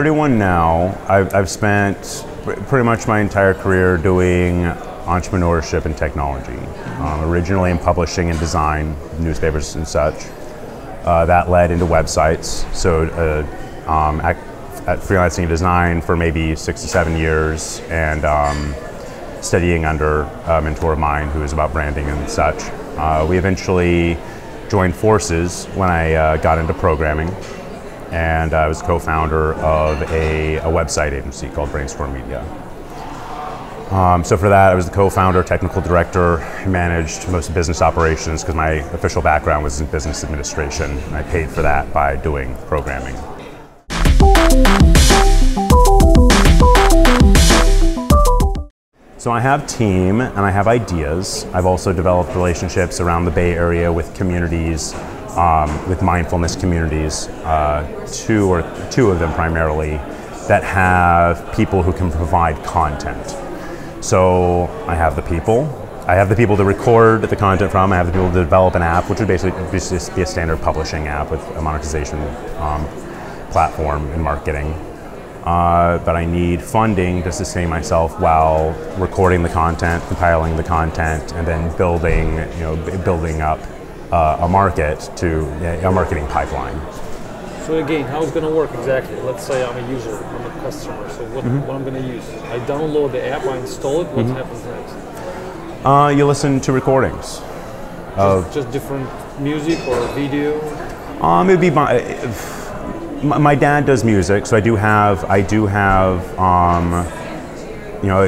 31 now. I've spent pretty much my entire career doing entrepreneurship and technology. Originally in publishing and design, newspapers and such. That led into websites. So at freelancing design for maybe 6 to 7 years, and studying under a mentor of mine who is about branding and such. We eventually joined forces when I got into programming, and I was co-founder of a website agency called Brainstorm Media. So for that, I was the co-founder, technical director, managed most of business operations because my official background was in business administration, and I paid for that by doing programming. So I have team and I have ideas. I've also developed relationships around the Bay Area with communities, with mindfulness communities, two of them primarily, that have people who can provide content. So I have the people. I have the people to record the content from. I have the people to develop an app, which would basically just be a standard publishing app with a monetization platform and marketing. But I need funding to sustain myself while recording the content, compiling the content, and then building up a marketing pipeline. So again, how it's going to work exactly? Let's say I'm a user, I'm a customer. So what I'm going to use? I download the app, I install it. What happens next? You listen to recordings. Just different music or video? It'd be my dad does music, so I do have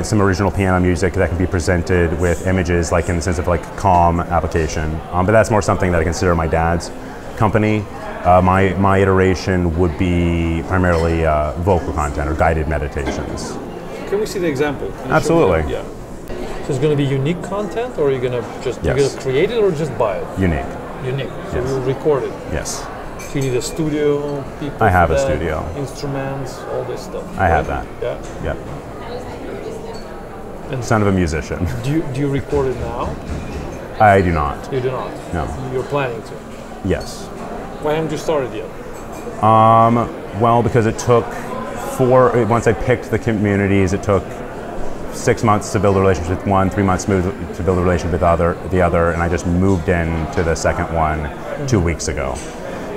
some original piano music that can be presented with images, like in the sense of like Calm application. But that's more something that I consider my dad's company. My iteration would be primarily vocal content or guided meditations. Can we see the example? Absolutely. Yeah. So it's going to be unique content, or are you going to just you're going to create it or just buy it? Unique. Unique. So you'll record it. Yes. You need a studio, people. I have a studio. Instruments, all this stuff. I have that. Yeah. Yeah. And son of a musician. Do you record it now? I do not. You do not? No. You're planning to? Yes. Why haven't you started yet? Well, because it took once I picked the communities, it took 6 months to build a relationship with one, 3 months to build a relationship with the other, and I just moved into the second one 2 weeks ago.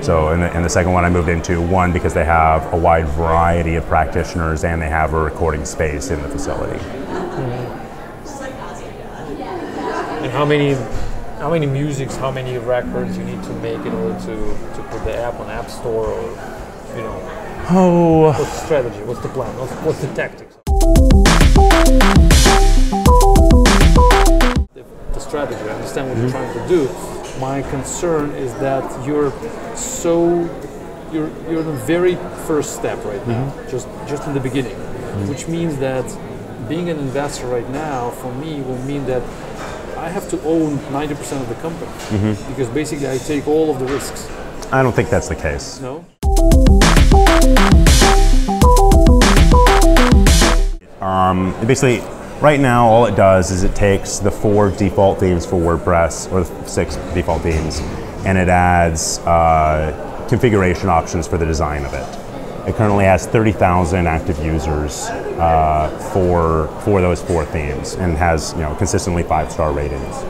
So in the second one I moved into, one, because they have a wide variety of practitioners and they have a recording space in the facility. And how many musics, how many records you need to make in order to put the app on App Store, or what's the strategy, what's the plan, what's the tactics? The strategy, I understand what you're trying to do. My concern is that you're in the very first step right now, just in the beginning, which means that being an investor right now for me will mean that I have to own 90% of the company, because basically I take all of the risks. I don't think that's the case. No? Basically, right now all it does is it takes the 4 default themes for WordPress, or the 6 default themes, and it adds configuration options for the design of it. It currently has 30,000 active users for those 4 themes, and has consistently 5-star ratings.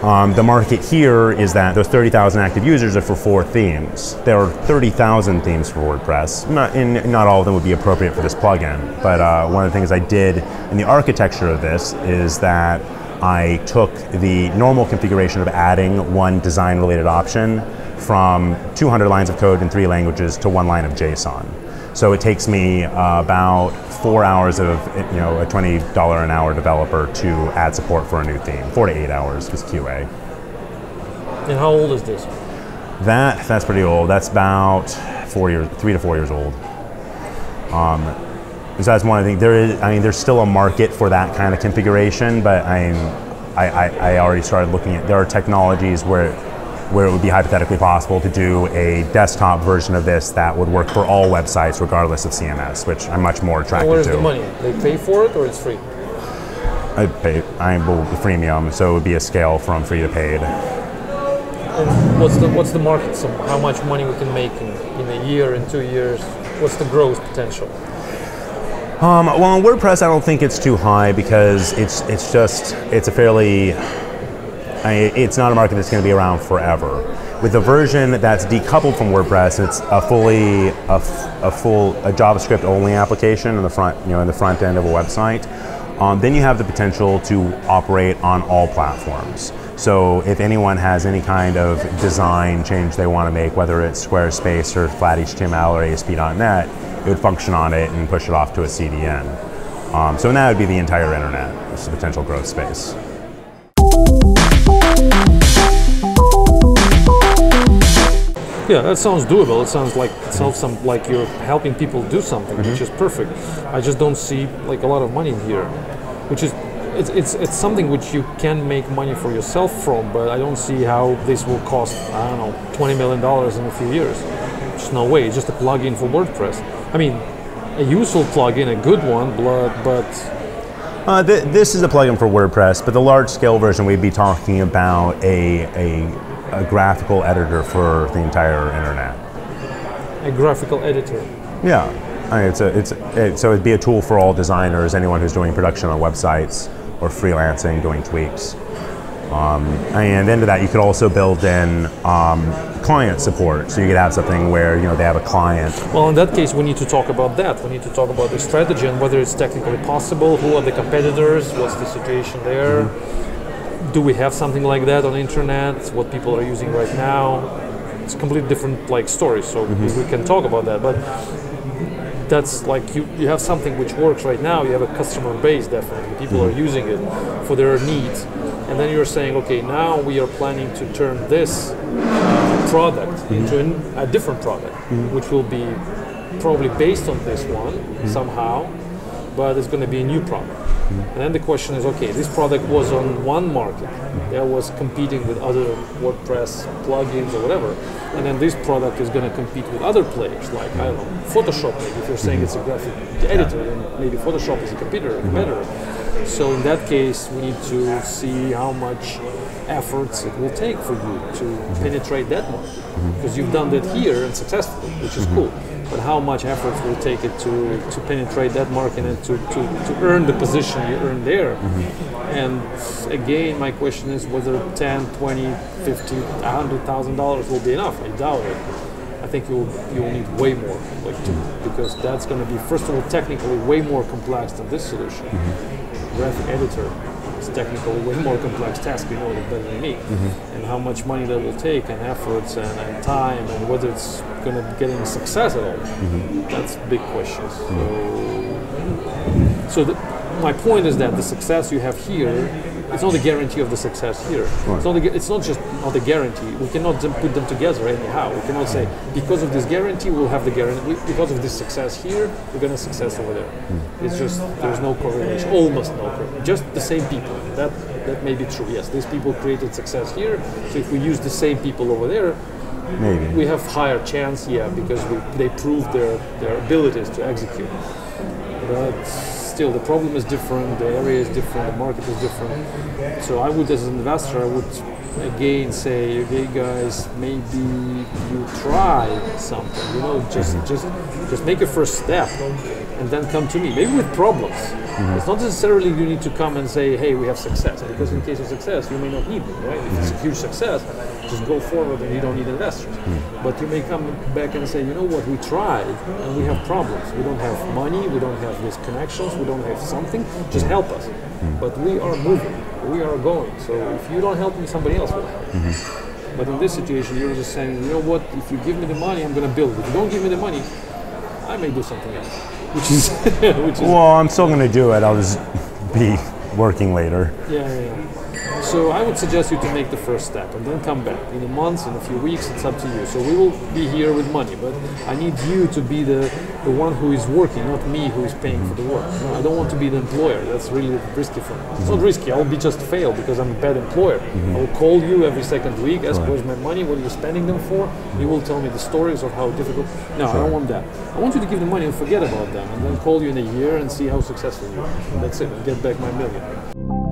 The market here is that those 30,000 active users are for 4 themes. There are 30,000 themes for WordPress. Not all of them would be appropriate for this plugin, but one of the things I did in the architecture of this is that I took the normal configuration of adding 1 design-related option from 200 lines of code in 3 languages to 1 line of JSON. So it takes me about 4 hours of a $20 an hour developer to add support for a new theme. 4 to 8 hours is QA. And how old is this? That's pretty old. That's about 3 to 4 years old. So that's one of the things. There's still a market for that kind of configuration, but I already started looking at. There are technologies where it would be hypothetically possible to do a desktop version of this that would work for all websites regardless of CMS, which I'm much more attracted to. Where's the money? They pay for it or it's free? I'm the freemium, so it would be a scale from free to paid. And what's the market? So how much money we can make in a year, in 2 years? What's the growth potential? Well, on WordPress, I don't think it's too high because it's a fairly, it's not a market that's going to be around forever. With the version that's decoupled from WordPress, it's a full JavaScript only application in the front, in the front end of a website. Then you have the potential to operate on all platforms. So if anyone has any kind of design change they want to make, whether it's Squarespace or flat HTML or ASP.NET, it would function on it and push it off to a CDN. So that would be the entire internet. It's a potential growth space. Yeah, that sounds doable. It sounds like you're helping people do something, which is perfect. I just don't see like a lot of money here, which is it's something which you can make money for yourself from, but I don't see how this will cost, I don't know, $20 million in a few years. There's no way. It's just a plugin for WordPress. I mean, a useful plugin, a good one, but this is a plugin for WordPress, but the large-scale version, we'd be talking about a graphical editor for the entire internet. A graphical editor. Yeah, I mean, so it'd be a tool for all designers, anyone who's doing production on websites or freelancing, doing tweaks. And into that, you could also build in client support, so you could have something where they have a client. Well, in that case, we need to talk about that. We need to talk about the strategy and whether it's technically possible. Who are the competitors? What's the situation there? Mm-hmm. Do we have something like that on the internet? What people are using right now? It's a completely different story. So we can talk about that, but that's like you have something which works right now. You have a customer base, definitely. People are using it for their needs. And then you're saying, okay, now we are planning to turn this product into a different product, which will be probably based on this one somehow, but it's going to be a new product. And then the question is, okay, this product was on one market that was competing with other WordPress plugins or whatever, and then this product is going to compete with other players, like, I don't know, Photoshop. Maybe if you're saying it's a graphic editor, then maybe Photoshop is a competitor. So in that case, we need to see how much efforts it will take for you to penetrate that market, because you've done that here and successfully, which is cool. But how much effort will take it to penetrate that market and to earn the position you earn there? And again, my question is whether $10, $20, $50, $100,000 will be enough. I doubt it. I think you will need way more, because that's going to be, first of all, technically way more complex than this solution. Graphic editor is technically way more complex task, you know it better than me. And how much money that will take, and efforts, and time, and whether it's going to get any success at all. That's big questions. So my point is that the success you have here, it's not a guarantee of the success here. Right. It's not just not a guarantee. We cannot put them together anyhow. We cannot say, because of this guarantee, we'll have the guarantee. Because of this success here, we're going to success over there. It's just, there's no correlation, almost no correlation. Just the same people. That may be true, yes. These people created success here, so if we use the same people over there, maybe we have higher chance, because they proved their abilities to execute. But still, the problem is different, the area is different, the market is different. So I would, as an investor, I would again say, okay guys, maybe you try something, just make a first step and then come to me, maybe with problems. It's not necessarily you need to come and say, hey, we have success, because in case of success, you may not need me, right? If it's a huge success, just go forward and you don't need investors. But you may come back and say, you know what, we tried and we have problems. We don't have money, we don't have these connections, we don't have something, just help us. But we are moving, we are going. So if you don't help me, somebody else will help. But in this situation, you're just saying, you know what, if you give me the money, I'm going to build it. If you don't give me the money, I may do something else. Which is well, I'm still going to do it. I'll just be working later. Yeah. So I would suggest you to make the first step and then come back. In a month, in a few weeks, it's up to you. So we will be here with money, but I need you to be the one who is working, not me who is paying for the work. No, I don't want to be the employer. That's really risky for me. It's not risky. I'll be just fail because I'm a bad employer. I will call you every second week, ask where's my money, what are you spending them for? You will tell me the stories of how difficult. No, I don't want that. I want you to give the money and forget about them, and then call you in a year and see how successful you are. That's it. I'll get back my $1 million.